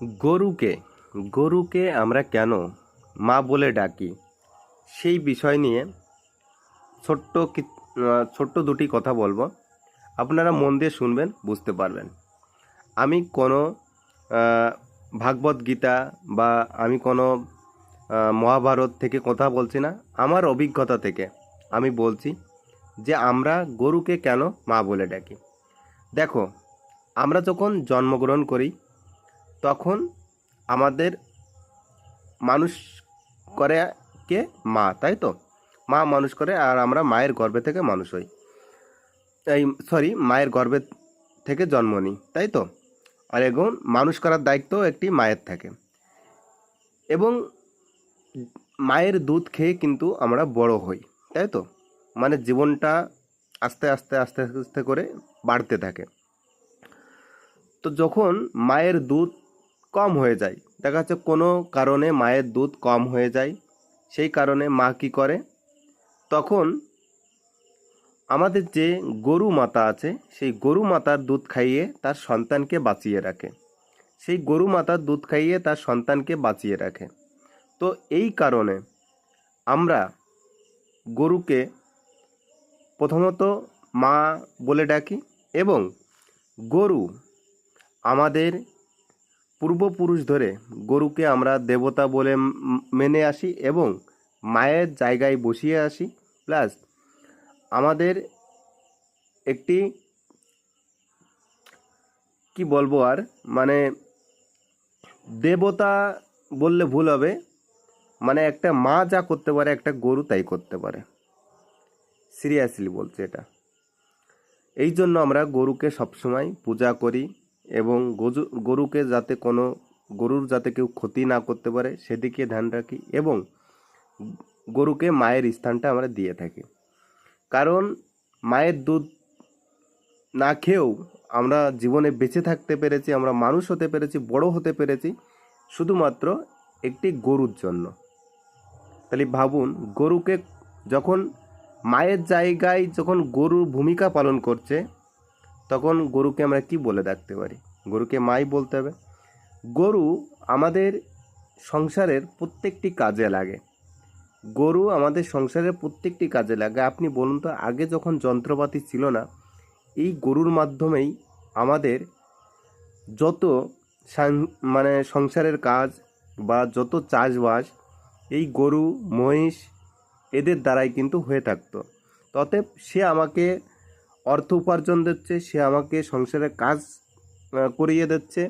গরুকে গরুকে আমরা কেন মা বলে ডাকি সেই বিষয় নিয়ে ছোট্ট দুটি কথা বলবো। আপনারা মন দিয়ে শুনবেন, বুঝতে পারবেন। আমি কোনো আহ, ভাগবত গীতা বা আমি কোনো মহাভারত থেকে কথা বলছি না, আমার অভিজ্ঞতা থেকে আমি বলছি যে আমরা গরুকে কেন মা বলে ডাকি। দেখো, আমরা যখন জন্মগ্রহণ করি তখন আমাদের মানুষ করে কে? মা, তাই তো? মা মানুষ করে আর আমরা মায়ের গর্ভে থেকে মানুষ হই। এই সরি, মায়ের গর্ভে থেকে জন্ম নিই, তাই তো? আর এখন মানুষ করার দায়িত্ব একটি মায়ের থাকে। এবং মায়ের দুধ খেয়ে কিন্তু আমরা বড় হই, তাই তো? মানে জীবনটা আস্তে আস্তে আস্তে আস্তে করে বাড়তে থাকে। তো যখন মায়ের দুধ কম হয়ে যায়, দেখা যাচ্ছে কোনো কারণে মায়ের দুধ কম হয়ে যায়, সেই কারণে মা কী করে, তখন আমাদের যে গরু মাতা আছে সেই গরু মাতার দুধ খাইয়ে তার সন্তানকে বাঁচিয়ে রাখে। সেই গরু মাতার দুধ খাইয়ে তার সন্তানকে বাঁচিয়ে রাখে। তো এই কারণে আমরা গরুকে প্রথমত মা বলে ডাকি। এবং গরু আমাদের পূর্বপুরুষ ধরে গরুকে আমরা দেবতা বলে মেনে আসি এবং মায়ের জায়গায় বসিয়ে আসি। প্লাস আমাদের একটি, কি বলবো আর, মানে দেবতা বললে ভুল হবে, মানে একটা মা যা করতে পারে একটা গরু তাই করতে পারে। সিরিয়াসলি বলছি এটা। এই জন্য আমরা গরুকে সবসময় পূজা করি এবং গরুকে যাতে কোনো, গরুর যাতে কেউ ক্ষতি না করতে পারে সেদিকে ধ্যান রাখি এবং গরুকে মায়ের স্থানটা আমরা দিয়ে থাকি। কারণ মায়ের দুধ না খেয়েও আমরা জীবনে বেঁচে থাকতে পেরেছি, আমরা মানুষ হতে পেরেছি, বড় হতে পেরেছি শুধুমাত্র একটি গরুর জন্য। তাহলে ভাবুন, গরুকে যখন মায়ের জায়গায় যখন গরুর ভূমিকা পালন করছে, তখন গরুকে আমরা কি বলে ডাকতে পারি? গরুকে মাই বলতে হবে। গরু আমাদের সংসারের প্রত্যেকটি কাজে লাগে। গরু আমাদের সংসারের প্রত্যেকটি কাজে লাগে। আপনি বলুন তো, আগে যখন যন্ত্রপাতি ছিল না, এই গরুর মাধ্যমেই আমাদের যত মানে সংসারের কাজ বা যত চাষবাস এই গরু মহিষ এদের দ্বারাই কিন্তু হয়ে থাকতো। অতএব সে আমাকে অর্থ উপার্জন দিচ্ছে, সে আমাকে সংসারের কাজ করিয়ে দিচ্ছে